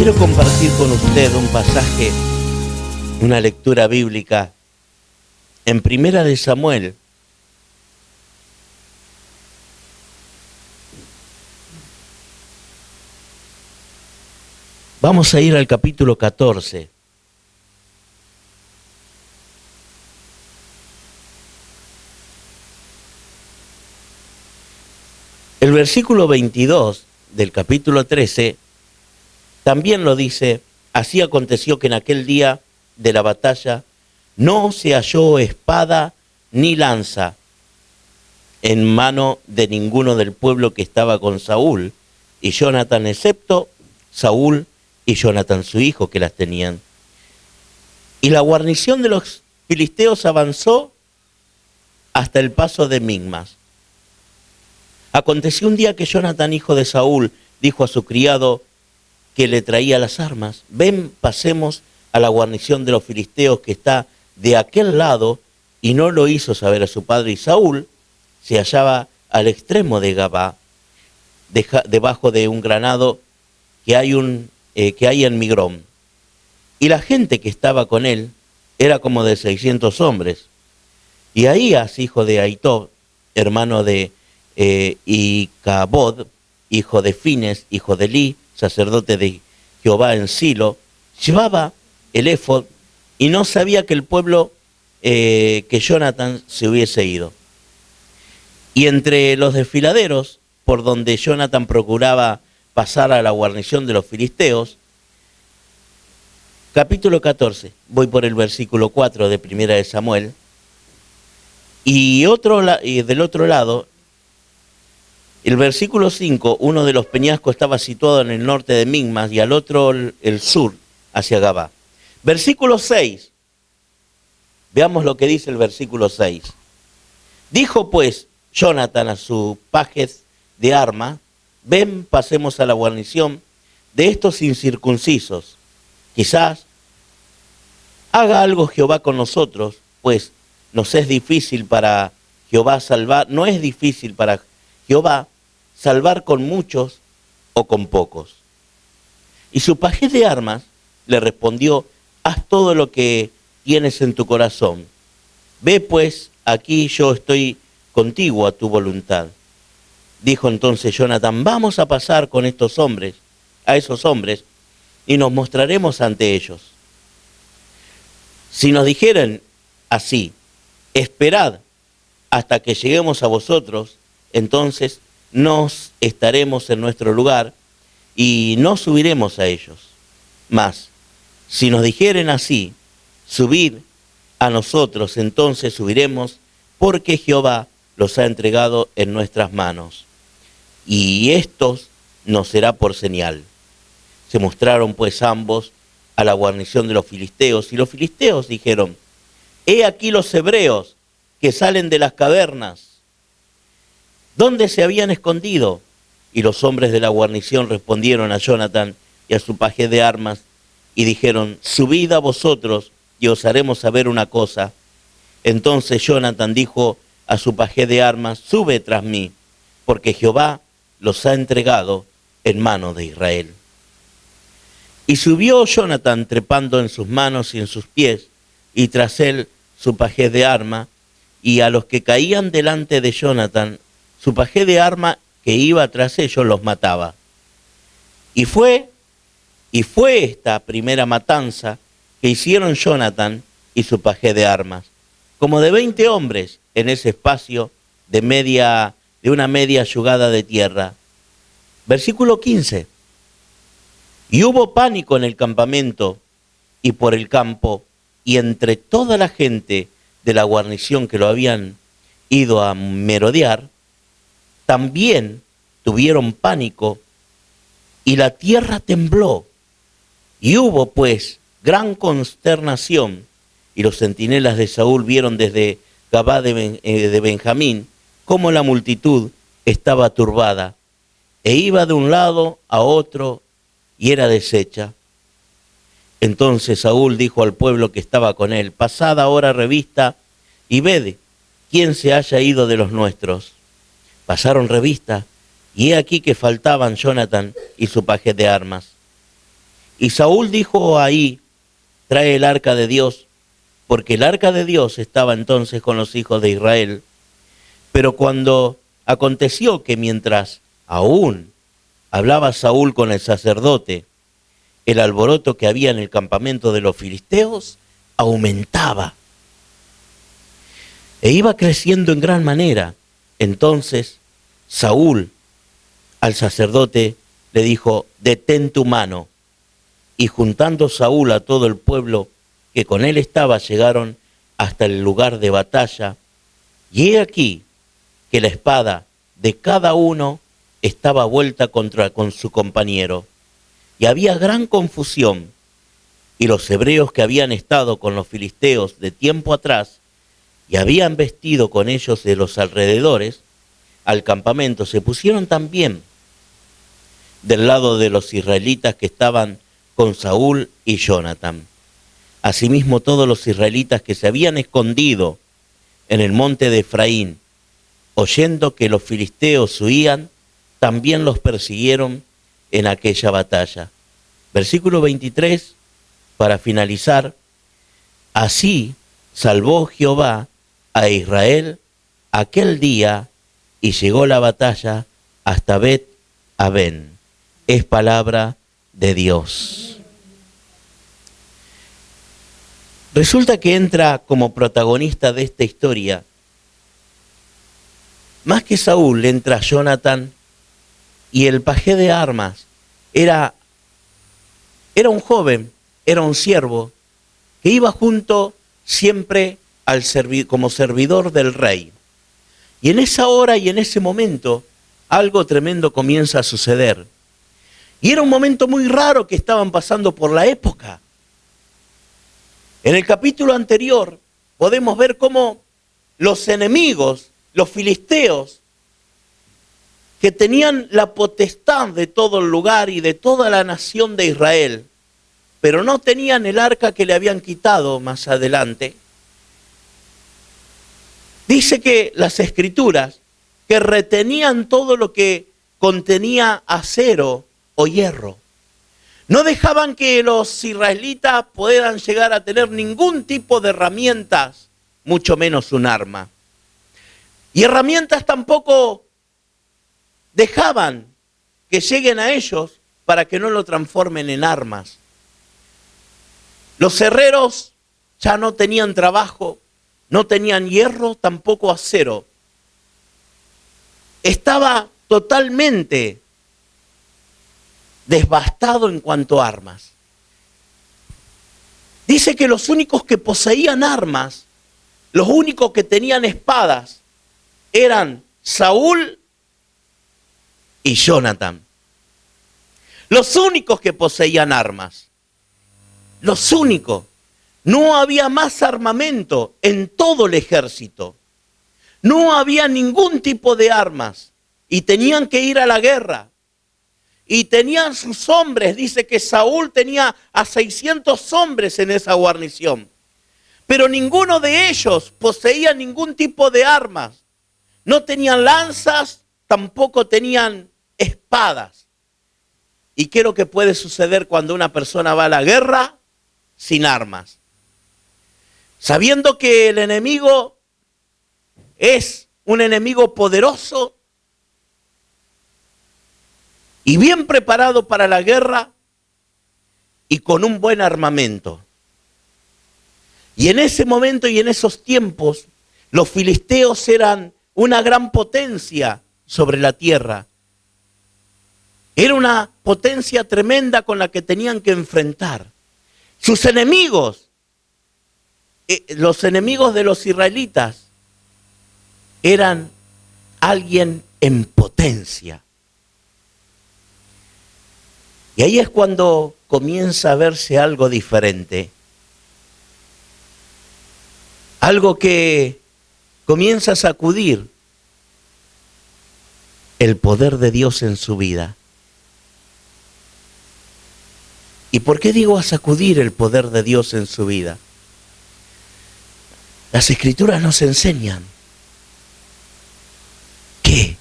Quiero compartir con usted un pasaje, una lectura bíblica en Primera de Samuel. Vamos a ir al capítulo 14. El versículo 22 del capítulo 13 también lo dice: así aconteció que en aquel día de la batalla no se halló espada ni lanza en mano de ninguno del pueblo que estaba con Saúl y Jonatán, excepto Saúl y Jonatán su hijo, que las tenían. Y la guarnición de los filisteos avanzó hasta el paso de Migmas. Aconteció un día que Jonatán, hijo de Saúl, dijo a su criado que le traía las armas: ven, pasemos a la guarnición de los filisteos que está de aquel lado. Y no lo hizo saber a su padre. Y Saúl se hallaba al extremo de Gabá, debajo de un granado que hay en Migrón. Y la gente que estaba con él era como de 600 hombres. Y Ahías, hijo de Ahitob, hermano de Icabod, hijo de Fines, hijo de Eli, sacerdote de Jehová en Silo, llevaba el éfod y no sabía que el pueblo, que Jonatán se hubiese ido. Y entre los desfiladeros, por donde Jonatán procuraba pasar a la guarnición de los filisteos, capítulo 14, voy por el versículo 4 de Primera de Samuel, y del otro lado, el versículo 5, uno de los peñascos estaba situado en el norte de Migmas y al otro el sur, hacia Gabá. Versículo 6, veamos lo que dice el versículo 6. Dijo pues Jonatán a su paje de arma: ven, pasemos a la guarnición de estos incircuncisos. Quizás haga algo Jehová con nosotros, pues no es difícil para Jehová salvar con muchos o con pocos. Y su paje de armas le respondió: haz todo lo que tienes en tu corazón. Ve pues, aquí yo estoy contigo a tu voluntad. Dijo entonces Jonatán: vamos a pasar con esos hombres, y nos mostraremos ante ellos. Si nos dijeren así: esperad hasta que lleguemos a vosotros, entonces nos estaremos en nuestro lugar y no subiremos a ellos. Mas, si nos dijeren así: subid a nosotros, entonces subiremos, porque Jehová los ha entregado en nuestras manos. Y estos nos será por señal. Se mostraron pues ambos a la guarnición de los filisteos, y los filisteos dijeron: he aquí los hebreos que salen de las cavernas. ¿Dónde se habían escondido? Y los hombres de la guarnición respondieron a Jonatán y a su paje de armas, y dijeron: subid a vosotros, y os haremos saber una cosa. Entonces Jonatán dijo a su paje de armas: sube tras mí, porque Jehová los ha entregado en mano de Israel. Y subió Jonatán trepando en sus manos y en sus pies, y tras él su paje de arma, y a los que caían delante de Jonatán, su paje de arma que iba tras ellos los mataba. Y fue esta primera matanza que hicieron Jonatán y su paje de armas, como de 20 hombres en ese espacio de una media yugada de tierra. Versículo 15. Y hubo pánico en el campamento y por el campo, y entre toda la gente de la guarnición que lo habían ido a merodear, también tuvieron pánico, y la tierra tembló. Y hubo pues gran consternación, y los centinelas de Saúl vieron desde Gabá de Benjamín cómo la multitud estaba turbada, e iba de un lado a otro, y era deshecha. Entonces Saúl dijo al pueblo que estaba con él: pasad ahora revista y ved quién se haya ido de los nuestros. Pasaron revista, y he aquí que faltaban Jonatán y su paje de armas. Y Saúl dijo ahí, trae el arca de Dios, porque el arca de Dios estaba entonces con los hijos de Israel. Pero cuando aconteció que mientras aún hablaba Saúl con el sacerdote, el alboroto que había en el campamento de los filisteos aumentaba e iba creciendo en gran manera. Entonces Saúl al sacerdote le dijo, detén tu mano. Y juntando Saúl a todo el pueblo que con él estaba, llegaron hasta el lugar de batalla. Y he aquí que la espada de cada uno estaba vuelta con su compañero. Y había gran confusión. Y los hebreos que habían estado con los filisteos de tiempo atrás y habían vestido con ellos de los alrededores al campamento, se pusieron también del lado de los israelitas que estaban con Saúl y Jonatán. Asimismo, todos los israelitas que se habían escondido en el monte de Efraín, oyendo que los filisteos huían, también los persiguieron en aquella batalla. Versículo 23, para finalizar, así salvó Jehová a Israel aquel día y llegó la batalla hasta Bet-Aven. Es palabra de Dios. Resulta que entra como protagonista de esta historia, más que Saúl, entra Jonatán, y el paje de armas era un joven, era un siervo, que iba junto siempre como servidor del rey. Y en esa hora y en ese momento, algo tremendo comienza a suceder. Y era un momento muy raro que estaban pasando por la época. En el capítulo anterior podemos ver cómo los enemigos, los filisteos, que tenían la potestad de todo el lugar y de toda la nación de Israel, pero no tenían el arca que le habían quitado más adelante. Dice que las escrituras que retenían todo lo que contenía acero o hierro. No dejaban que los israelitas puedan llegar a tener ningún tipo de herramientas, mucho menos un arma. Y herramientas tampoco dejaban que lleguen a ellos para que no lo transformen en armas. Los herreros ya no tenían trabajo, no tenían hierro, tampoco acero. Estaba totalmente devastado en cuanto a armas. Dice que los únicos que poseían armas, los únicos que tenían espadas, eran Saúl y Jonatán. Los únicos que poseían armas. Los únicos. No había más armamento en todo el ejército. No había ningún tipo de armas. Y tenían que ir a la guerra. Y tenían sus hombres. Dice que Saúl tenía a 600 hombres en esa guarnición. Pero ninguno de ellos poseía ningún tipo de armas. No tenían lanzas, tampoco tenían espadas. ¿Y qué es lo que puede suceder cuando una persona va a la guerra sin armas? Sabiendo que el enemigo es un enemigo poderoso y bien preparado para la guerra y con un buen armamento. Y en ese momento y en esos tiempos, los filisteos eran una gran potencia sobre la tierra. Era una potencia tremenda con la que tenían que enfrentar. Sus enemigos, los enemigos de los israelitas, eran alguien en potencia. Y ahí es cuando comienza a verse algo diferente. Algo que comienza a sacudir el poder de Dios en su vida. ¿Y por qué digo a sacudir el poder de Dios en su vida? Las Escrituras nos enseñan que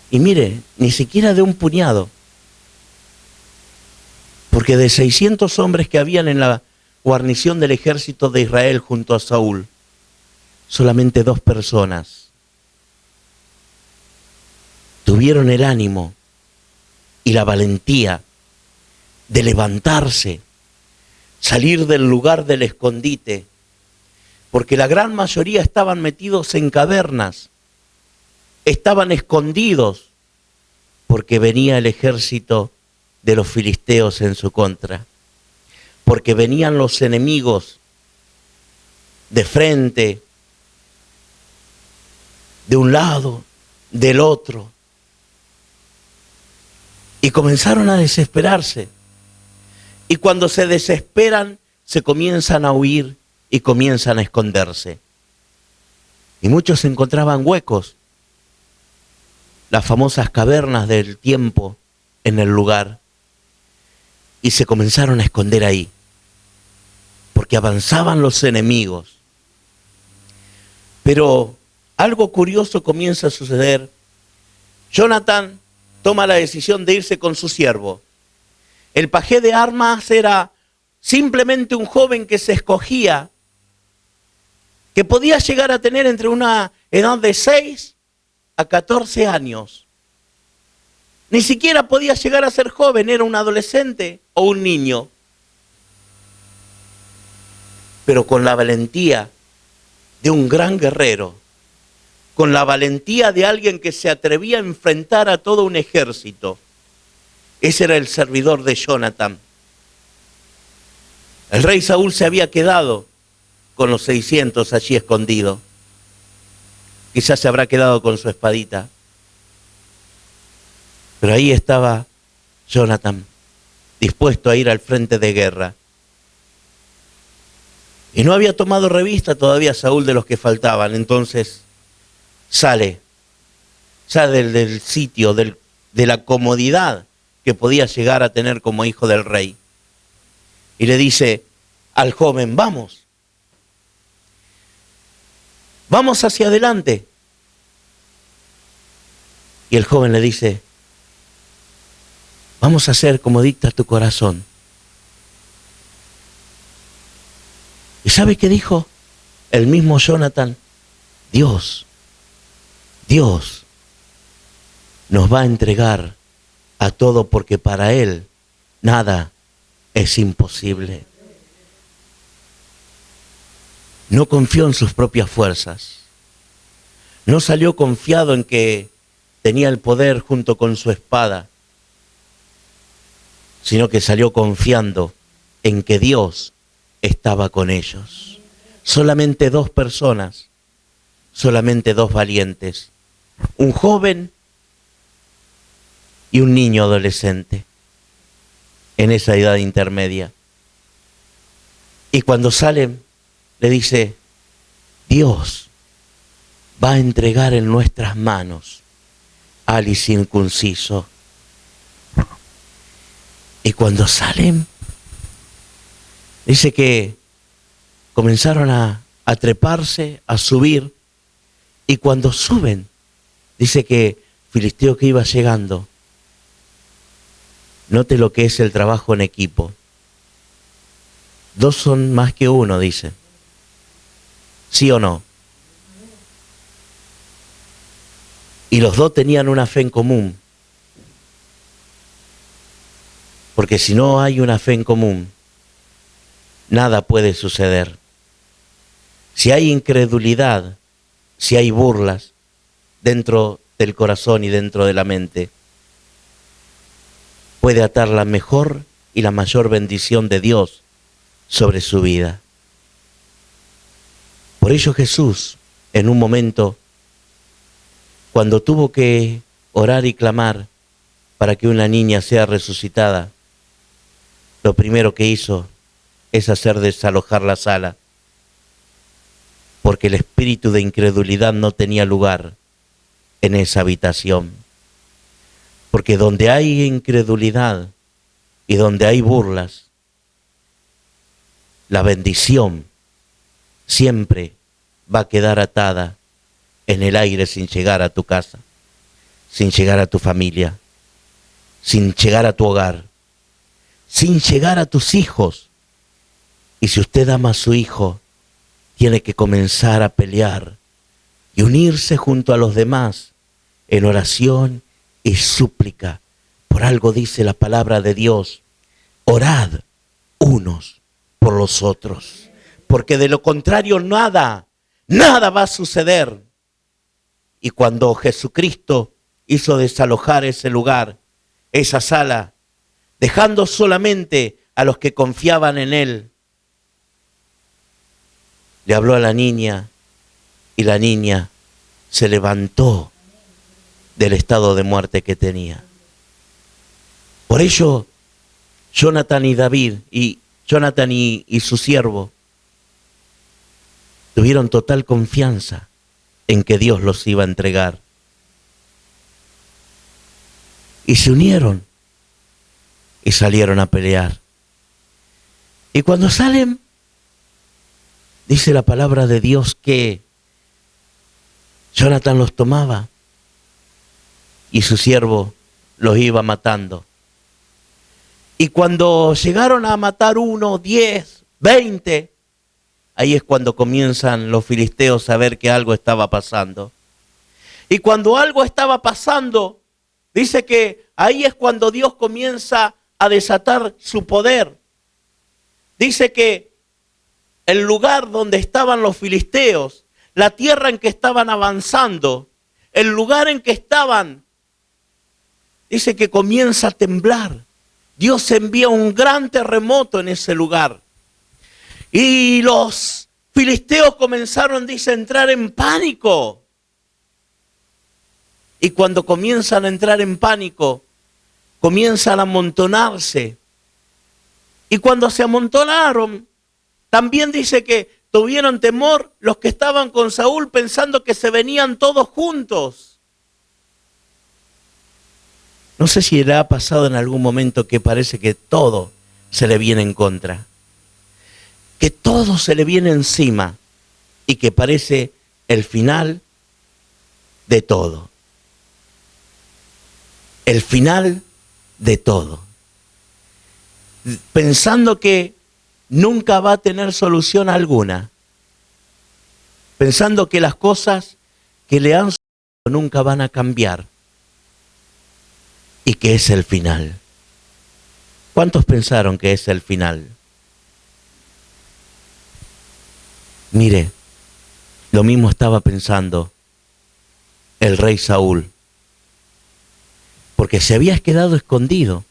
y mire, ni siquiera de un puñado, Porque de 600 hombres que habían en la guarnición del ejército de Israel junto a Saúl, solamente 2 personas tuvieron el ánimo y la valentía de levantarse, salir del lugar del escondite, porque la gran mayoría estaban metidos en cavernas, estaban escondidos, porque venía el ejército de los filisteos en su contra, porque venían los enemigos de frente, de un lado, del otro, y comenzaron a desesperarse. Y cuando se desesperan, se comienzan a huir y comienzan a esconderse. Y muchos encontraban huecos, las famosas cavernas del tiempo en el lugar, y se comenzaron a esconder ahí, porque avanzaban los enemigos. Pero algo curioso comienza a suceder. Jonatán toma la decisión de irse con su siervo. El pajé de armas era simplemente un joven que se escogía, que podía llegar a tener entre una edad de 6 a 14 años. Ni siquiera podía llegar a ser joven, era un adolescente o un niño. Pero con la valentía de un gran guerrero, con la valentía de alguien que se atrevía a enfrentar a todo un ejército. Ese era el servidor de Jonatán. El rey Saúl se había quedado con los 600 allí escondidos. Quizás se habrá quedado con su espadita. Pero ahí estaba Jonatán, dispuesto a ir al frente de guerra. Y no había tomado revista todavía Saúl de los que faltaban. Entonces sale del sitio, de la comodidad que podía llegar a tener como hijo del rey. Y le dice al joven, vamos hacia adelante. Y el joven le dice, vamos a hacer como dicta tu corazón. ¿Y sabe qué dijo el mismo Jonatán? Dios nos va a entregar a todo, porque para Él nada es imposible. No confió en sus propias fuerzas. No salió confiado en que tenía el poder junto con su espada, sino que salió confiando en que Dios estaba con ellos. Solamente 2 personas, solamente 2 valientes, un joven y un niño adolescente en esa edad intermedia. Y cuando salen, le dice, Dios va a entregar en nuestras manos al incircunciso. Y cuando salen, dice que comenzaron a treparse, a subir, y cuando suben, dice que Filisteo que iba llegando, note lo que es el trabajo en equipo. 2 son más que 1, dice. ¿Sí o no? Y los 2 tenían una fe en común. Porque si no hay una fe en común, nada puede suceder. Si hay incredulidad, si hay burlas dentro del corazón y dentro de la mente, puede atar la mejor y la mayor bendición de Dios sobre su vida. Por ello Jesús, en un momento, cuando tuvo que orar y clamar para que una niña sea resucitada, lo primero que hizo es hacer desalojar la sala, porque el espíritu de incredulidad no tenía lugar en esa habitación. Porque donde hay incredulidad y donde hay burlas, la bendición siempre va a quedar atada en el aire sin llegar a tu casa, sin llegar a tu familia, sin llegar a tu hogar. sin llegar a tus hijos. Y si usted ama a su hijo, tiene que comenzar a pelear y unirse junto a los demás en oración y súplica. Por algo dice la palabra de Dios: orad unos por los otros, porque de lo contrario nada va a suceder. Y cuando Jesucristo hizo desalojar ese lugar, esa sala, dejando solamente a los que confiaban en Él, le habló a la niña y la niña se levantó del estado de muerte que tenía. Por ello, Jonathan y su siervo tuvieron total confianza en que Dios los iba a entregar. Y se unieron y salieron a pelear. Y cuando salen, dice la palabra de Dios que Jonathan los tomaba y su siervo los iba matando. Y cuando llegaron a matar 1, 10, 20, ahí es cuando comienzan los filisteos a ver que algo estaba pasando. Y cuando algo estaba pasando, dice que ahí es cuando Dios comienza a desatar su poder. Dice que el lugar donde estaban los filisteos, la tierra en que estaban avanzando, el lugar en que estaban, dice que comienza a temblar. Dios envía un gran terremoto en ese lugar. Y los filisteos comenzaron, dice, a entrar en pánico. Y cuando comienzan a entrar en pánico, comienzan a amontonarse. Y cuando se amontonaron, también dice que tuvieron temor los que estaban con Saúl, pensando que se venían todos juntos. No sé si le ha pasado en algún momento que parece que todo se le viene en contra, que todo se le viene encima y que parece el final de todo. El final de todo. Pensando que nunca va a tener solución alguna. Pensando que las cosas que le han sucedido nunca van a cambiar. Y que es el final. ¿Cuántos pensaron que es el final? Mire, lo mismo estaba pensando el rey Saúl, porque se había quedado escondido.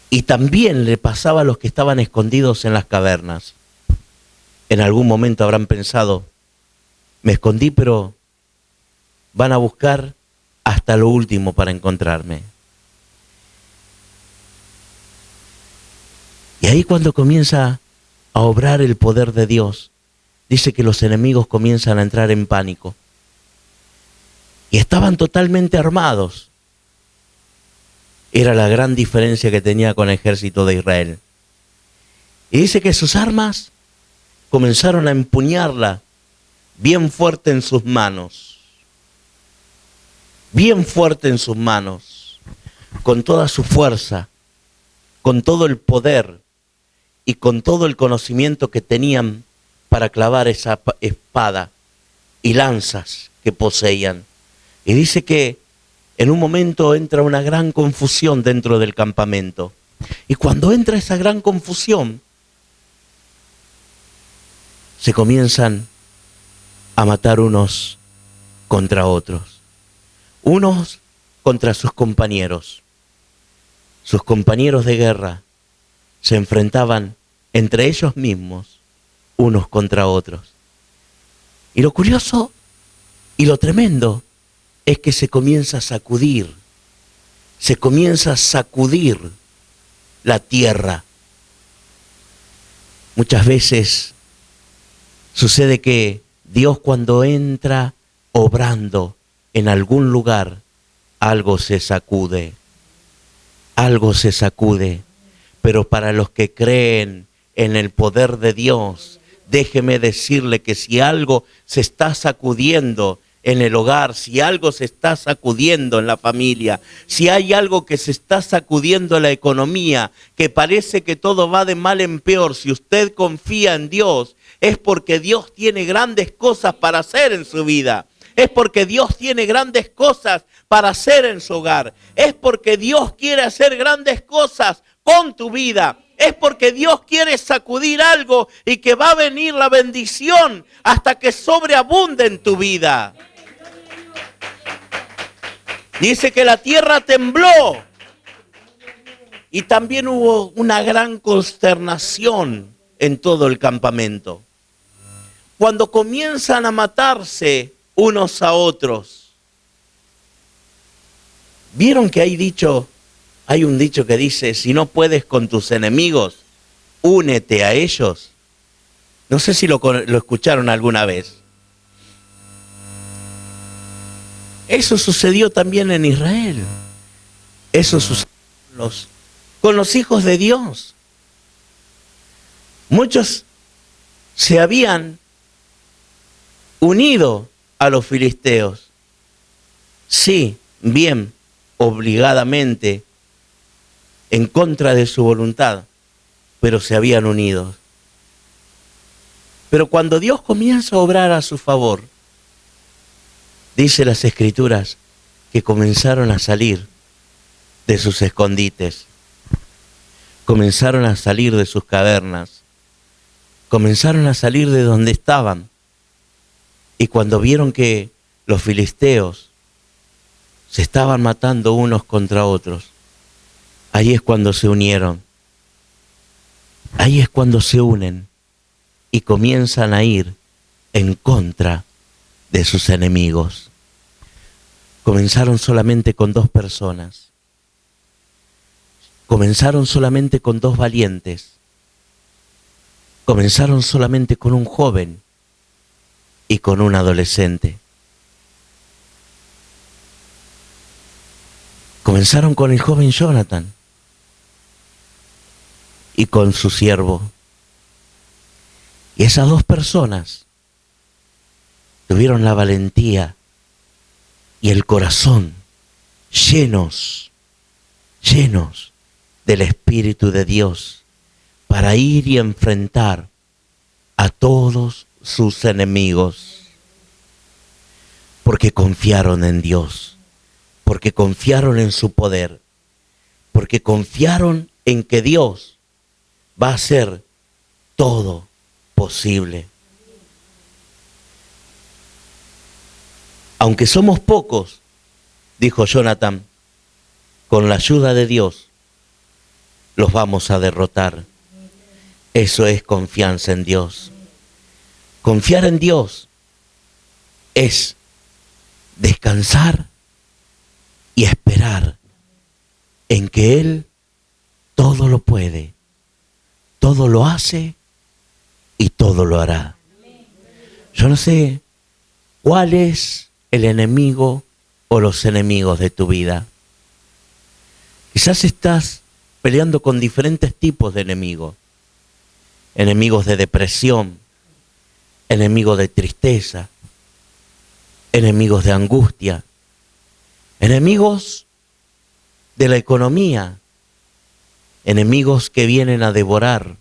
Y también le pasaba a los que estaban escondidos en las cavernas. En algún momento habrán pensado: me escondí, pero van a buscar hasta lo último para encontrarme. Y ahí cuando comienza a obrar el poder de Dios, dice que los enemigos comienzan a entrar en pánico. Y estaban totalmente armados. Era la gran diferencia que tenía con el ejército de Israel. Y dice que sus armas comenzaron a empuñarla bien fuerte en sus manos. Bien fuerte en sus manos, con toda su fuerza, con todo el poder y con todo el conocimiento que tenían para clavar esa espada y lanzas que poseían. Y dice que en un momento entra una gran confusión dentro del campamento. Y cuando entra esa gran confusión, se comienzan a matar unos contra otros. Unos contra sus compañeros. Sus compañeros de guerra se enfrentaban entre ellos mismos, unos contra otros. Y lo curioso y lo tremendo es que se comienza a sacudir la tierra. Muchas veces sucede que Dios, cuando entra obrando en algún lugar, algo se sacude, pero para los que creen en el poder de Dios, déjeme decirle que si algo se está sacudiendo en el hogar, si algo se está sacudiendo en la familia, si hay algo que se está sacudiendo en la economía, que parece que todo va de mal en peor, si usted confía en Dios, es porque Dios tiene grandes cosas para hacer en su vida. Es porque Dios tiene grandes cosas para hacer en su hogar. Es porque Dios quiere hacer grandes cosas con tu vida. Es porque Dios quiere sacudir algo y que va a venir la bendición hasta que sobreabunde en tu vida. Dice que la tierra tembló y también hubo una gran consternación en todo el campamento. Cuando comienzan a matarse unos a otros. ¿Vieron que hay un dicho que dice, si no puedes con tus enemigos, únete a ellos? No sé si lo escucharon alguna vez. Eso sucedió también en Israel. Eso sucedió con los hijos de Dios. Muchos se habían unido a los filisteos. Sí, bien, obligadamente, en contra de su voluntad, pero se habían unido. Pero cuando Dios comienza a obrar a su favor, dice las Escrituras que comenzaron a salir de sus escondites, comenzaron a salir de sus cavernas, comenzaron a salir de donde estaban. Y cuando vieron que los filisteos se estaban matando unos contra otros, ahí es cuando se unieron. Ahí es cuando se unen y comienzan a ir en contra de sus enemigos. Comenzaron solamente con 2 personas. Comenzaron solamente con 2 valientes. Comenzaron solamente con un joven y con un adolescente. Comenzaron con el joven Jonathan y con su siervo. Y esas 2 personas tuvieron la valentía y el corazón llenos del Espíritu de Dios para ir y enfrentar a todos sus enemigos, porque confiaron en Dios, porque confiaron en su poder, porque confiaron en que Dios va a hacer todo posible. Aunque somos pocos, dijo Jonathan, con la ayuda de Dios los vamos a derrotar. Eso es confianza en Dios. Confiar en Dios es descansar y esperar en que Él todo lo puede, todo lo hace y todo lo hará. Yo no sé cuál es el enemigo o los enemigos de tu vida. Quizás estás peleando con diferentes tipos de enemigos. Enemigos de depresión, enemigos de tristeza, enemigos de angustia, enemigos de la economía, enemigos que vienen a devorar.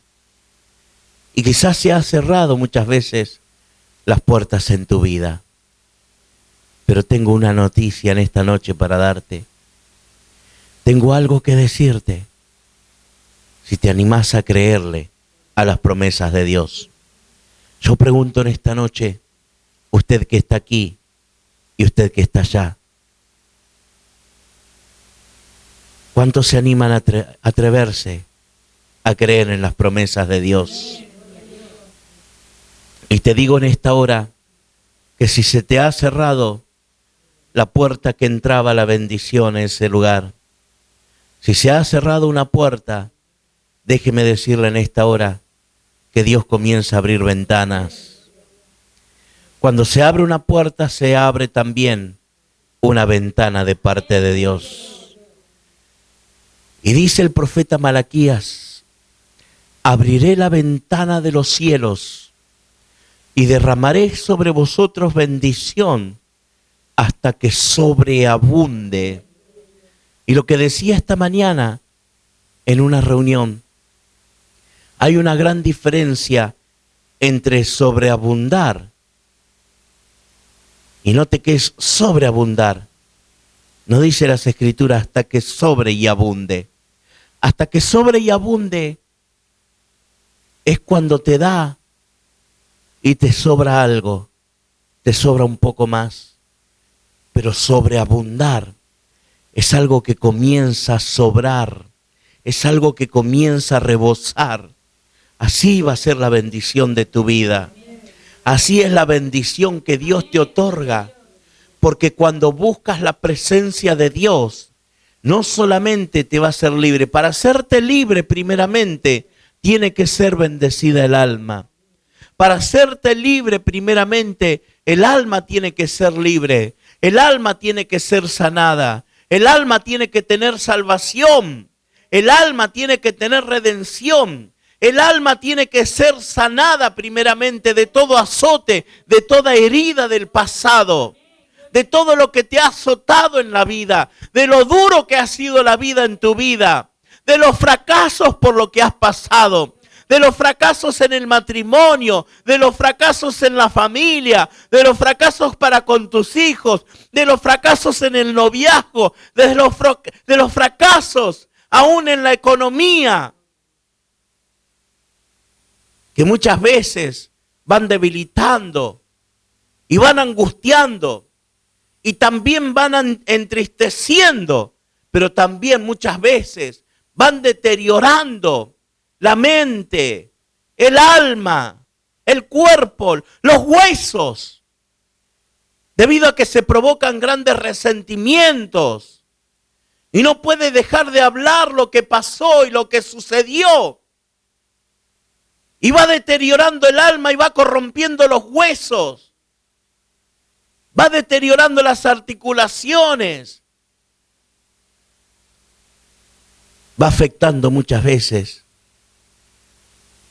Y quizás se ha cerrado muchas veces las puertas en tu vida. Pero tengo una noticia en esta noche para darte. Tengo algo que decirte. Si te animás a creerle a las promesas de Dios. Yo pregunto en esta noche, usted que está aquí y usted que está allá, ¿cuántos se animan a atreverse a creer en las promesas de Dios? Y te digo en esta hora que si se te ha cerrado la puerta que entraba a la bendición en ese lugar, si se ha cerrado una puerta, déjeme decirle en esta hora que Dios comienza a abrir ventanas. Cuando se abre una puerta, se abre también una ventana de parte de Dios. Y dice el profeta Malaquías, abriré la ventana de los cielos y derramaré sobre vosotros bendición hasta que sobreabunde. Y lo que decía esta mañana en una reunión, hay una gran diferencia entre sobreabundar, y note que es sobreabundar. No dice las Escrituras hasta que sobre y abunde. Hasta que sobre y abunde es cuando te da y te sobra algo, te sobra un poco más. Pero sobreabundar es algo que comienza a sobrar, es algo que comienza a rebosar. Así va a ser la bendición de tu vida. Así es la bendición que Dios te otorga. Porque cuando buscas la presencia de Dios, no solamente te va a hacer libre. Para hacerte libre, primeramente, tiene que ser bendecida el alma. Para hacerte libre, primeramente, el alma tiene que ser libre. El alma tiene que ser sanada. El alma tiene que tener salvación. El alma tiene que tener redención. El alma tiene que ser sanada primeramente de todo azote, de toda herida del pasado, de todo lo que te ha azotado en la vida, de lo duro que ha sido la vida en tu vida, de los fracasos por lo que has pasado, de los fracasos en el matrimonio, de los fracasos en la familia, de los fracasos para con tus hijos, de los fracasos en el noviazgo, de los fracasos aún en la economía, que muchas veces van debilitando y van angustiando y también van entristeciendo, pero también muchas veces van deteriorando la mente, el alma, el cuerpo, los huesos, debido a que se provocan grandes resentimientos y no puede dejar de hablar lo que pasó y lo que sucedió. Y va deteriorando el alma y va corrompiendo los huesos. Va deteriorando las articulaciones. Va afectando muchas veces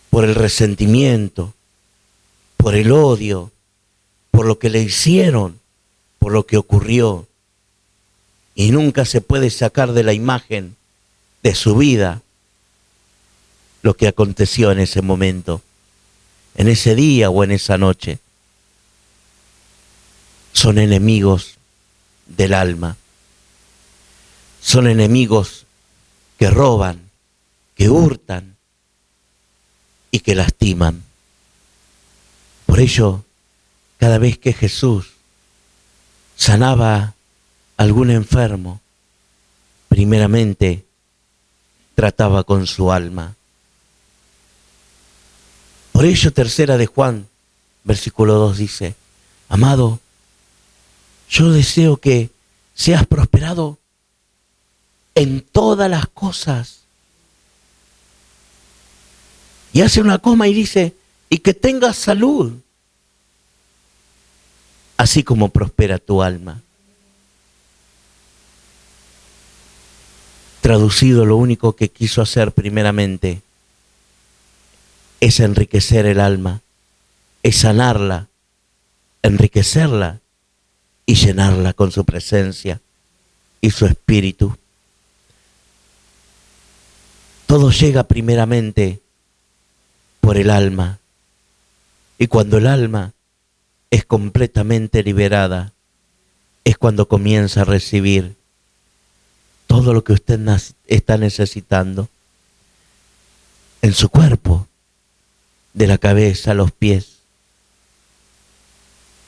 por el resentimiento, por el odio, por lo que le hicieron, por lo que ocurrió. Y nunca se puede sacar de la imagen de su vida lo que aconteció en ese momento, en ese día o en esa noche. Son enemigos del alma. Son enemigos que roban, que hurtan y que lastiman. Por ello, cada vez que Jesús sanaba a algún enfermo, primeramente trataba con su alma. Por ello, tercera de Juan, versículo 2 dice, amado, yo deseo que seas prosperado en todas las cosas. Y hace una coma y dice, y que tengas salud, así como prospera tu alma. Traducido, lo único que quiso hacer primeramente es enriquecer el alma, es sanarla, enriquecerla y llenarla con su presencia y su espíritu. Todo llega primeramente por el alma, y cuando el alma es completamente liberada, es cuando comienza a recibir todo lo que usted está necesitando en su cuerpo, de la cabeza a los pies.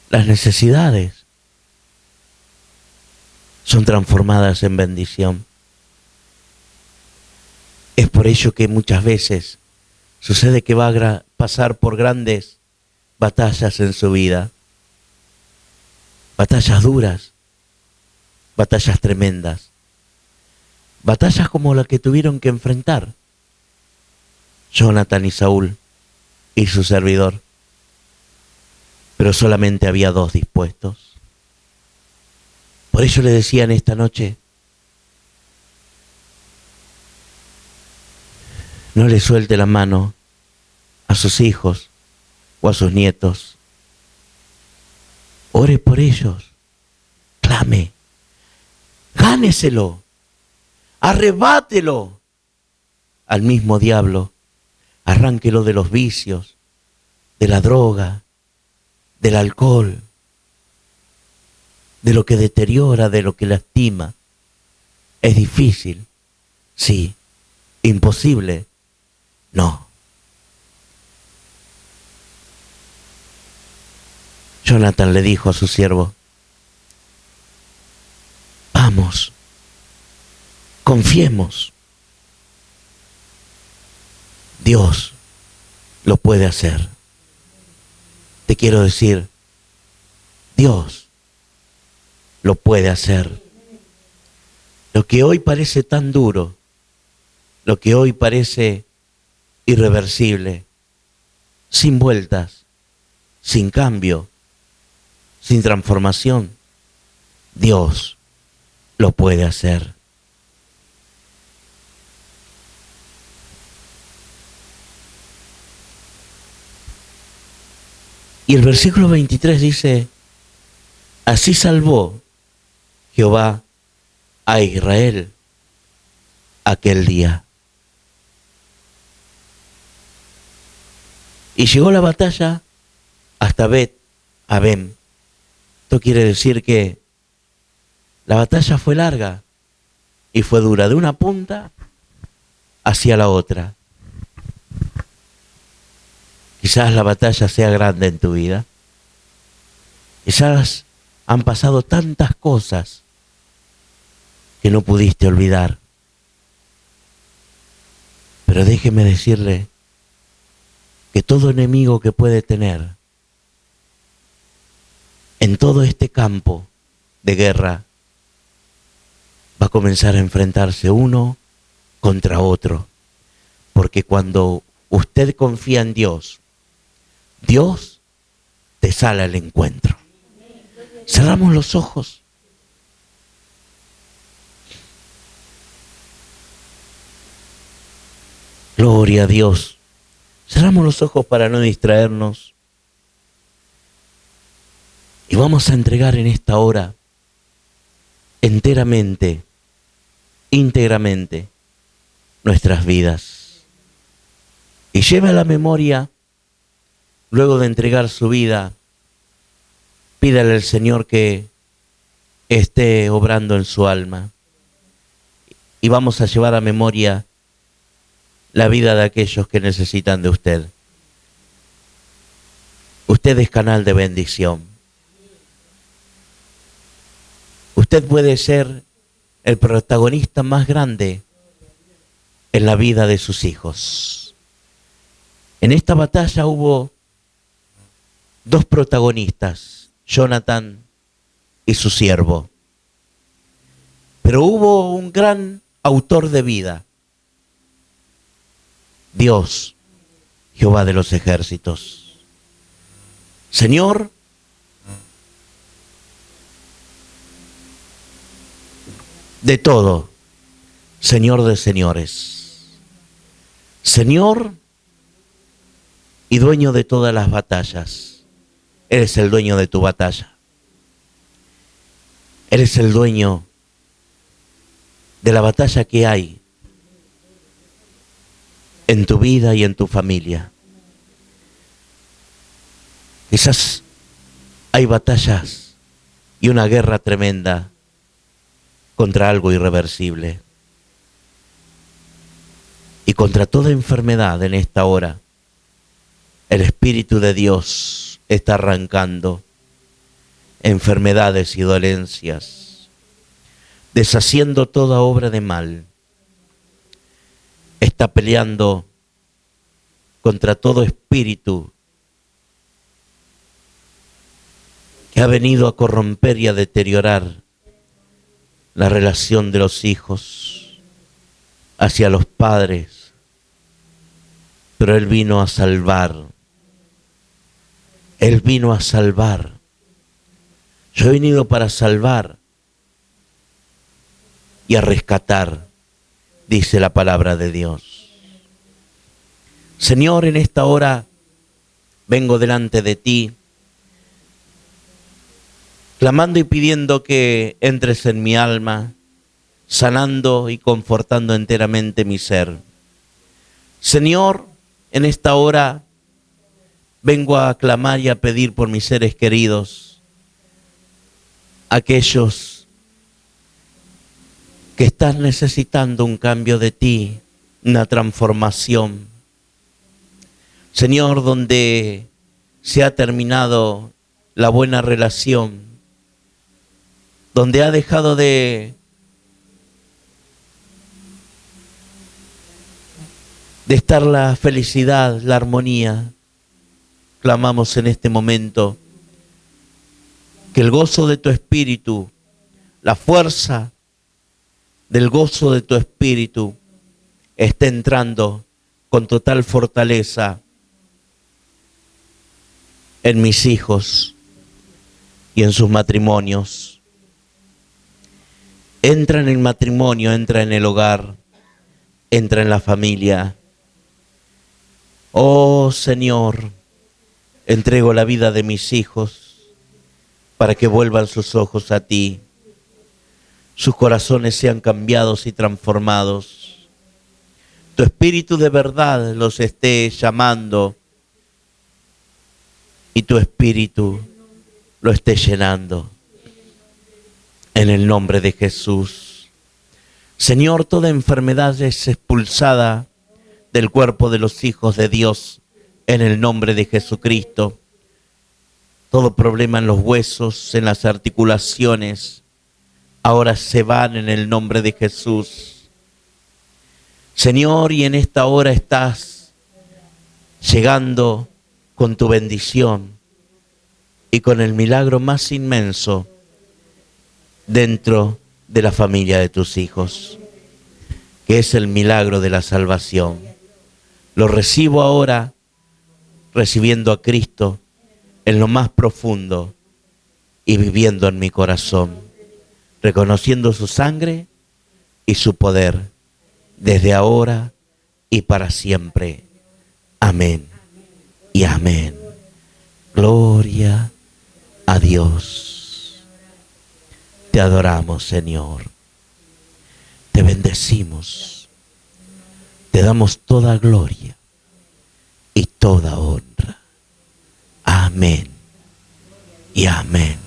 Las necesidades son transformadas en bendición. Es por ello que muchas veces sucede que va a pasar por grandes batallas en su vida. Batallas duras, batallas tremendas. Batallas como las que tuvieron que enfrentar Jonathan y Saúl y su servidor. Pero solamente había dos dispuestos. Por ello le decían esta noche, no le suelte la mano a sus hijos o a sus nietos. Ore por ellos. clame, gáneselo, arrebátelo al mismo diablo, arránquelo de los vicios, de la droga, del alcohol, de lo que deteriora, de lo que lastima. ¿Es difícil? Sí. ¿Imposible? No. Jonathan le dijo a su siervo, vamos, confiemos. Dios lo puede hacer. Te quiero decir, Dios lo puede hacer. Lo que hoy parece tan duro, lo que hoy parece irreversible, sin vueltas, sin cambio, sin transformación, Dios lo puede hacer. Y el versículo 23 dice, así salvó Jehová a Israel aquel día. Y llegó la batalla hasta Bet-Abem. Esto quiere decir que la batalla fue larga y fue dura, de una punta hacia la otra. Quizás la batalla sea grande en tu vida. Quizás han pasado tantas cosas que no pudiste olvidar. Pero déjeme decirle que todo enemigo que puede tener en todo este campo de guerra va a comenzar a enfrentarse uno contra otro. Porque cuando usted confía en Dios, Dios te sale al encuentro. Cerramos los ojos. Gloria a Dios. Cerramos los ojos para no distraernos. Y vamos a entregar en esta hora enteramente, íntegramente, nuestras vidas. Y lleve a la memoria, luego de entregar su vida, pídale al Señor que esté obrando en su alma. Y vamos a llevar a memoria la vida de aquellos que necesitan de usted. Usted es canal de bendición. Usted puede ser el protagonista más grande en la vida de sus hijos. En esta batalla hubo dos protagonistas, Jonathan y su siervo. Pero hubo un gran autor de vida, Dios, Jehová de los ejércitos. Señor, de todo, Señor de señores, Señor y dueño de todas las batallas. Eres el dueño de tu batalla. Eres el dueño de la batalla que hay en tu vida y en tu familia. Quizás hay batallas y una guerra tremenda contra algo irreversible. Y contra toda enfermedad en esta hora, el Espíritu de Dios está arrancando enfermedades y dolencias, deshaciendo toda obra de mal. Está peleando contra todo espíritu que ha venido a corromper y a deteriorar la relación de los hijos hacia los padres. Pero Él vino a salvar. Él vino a salvar. Yo he venido para salvar y a rescatar, dice la palabra de Dios. Señor, en esta hora vengo delante de ti, clamando y pidiendo que entres en mi alma, sanando y confortando enteramente mi ser. Señor, en esta hora vengo a clamar y a pedir por mis seres queridos, aquellos que están necesitando un cambio de ti, una transformación. Señor, donde se ha terminado la buena relación, donde ha dejado de estar la felicidad, la armonía, clamamos en este momento que el gozo de tu espíritu, la fuerza del gozo de tu espíritu esté entrando con total fortaleza en mis hijos y en sus matrimonios. Entra en el matrimonio, entra en el hogar, entra en la familia. Oh Señor, entrego la vida de mis hijos para que vuelvan sus ojos a ti, sus corazones sean cambiados y transformados. Tu espíritu de verdad los esté llamando y tu espíritu lo esté llenando. En el nombre de Jesús. Señor, toda enfermedad es expulsada del cuerpo de los hijos de Dios en el nombre de Jesucristo. Todo problema en los huesos, en las articulaciones, ahora se van en el nombre de Jesús. Señor, y en esta hora estás llegando con tu bendición y con el milagro más inmenso dentro de la familia de tus hijos, que es el milagro de la salvación. Lo recibo ahora, recibiendo a Cristo en lo más profundo y viviendo en mi corazón, reconociendo su sangre y su poder, desde ahora y para siempre. Amén y amén. Gloria a Dios. Te adoramos, Señor. Te bendecimos. Te damos toda gloria y toda honra. Amén y amén.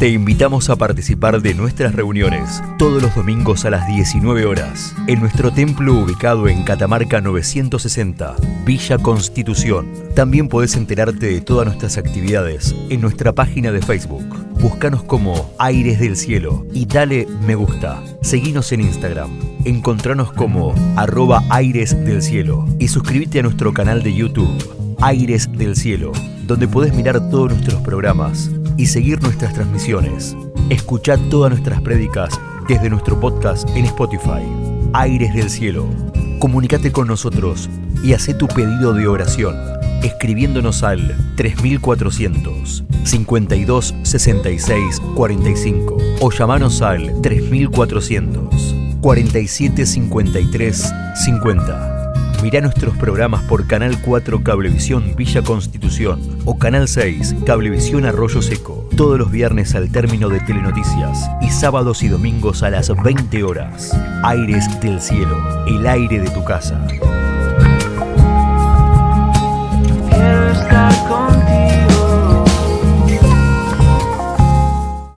Te invitamos a participar de nuestras reuniones todos los domingos a las 19 horas en nuestro templo ubicado en Catamarca 960, Villa Constitución. También podés enterarte de todas nuestras actividades en nuestra página de Facebook. Búscanos como Aires del Cielo y dale me gusta. Seguinos en Instagram. Encontranos como @airesdelcielo y suscríbete a nuestro canal de YouTube, Aires del Cielo, donde podés mirar todos nuestros programas y seguir nuestras transmisiones. Escuchá todas nuestras prédicas desde nuestro podcast en Spotify, Aires del Cielo. Comunicate con nosotros y hacé tu pedido de oración escribiéndonos al 3400 52 66 45 o llamanos al 3400 47 53 50. Mirá nuestros programas por Canal 4 Cablevisión Villa Constitución o Canal 6 Cablevisión Arroyo Seco, todos los viernes al término de Telenoticias y sábados y domingos a las 20 horas. Aires del Cielo, el aire de tu casa.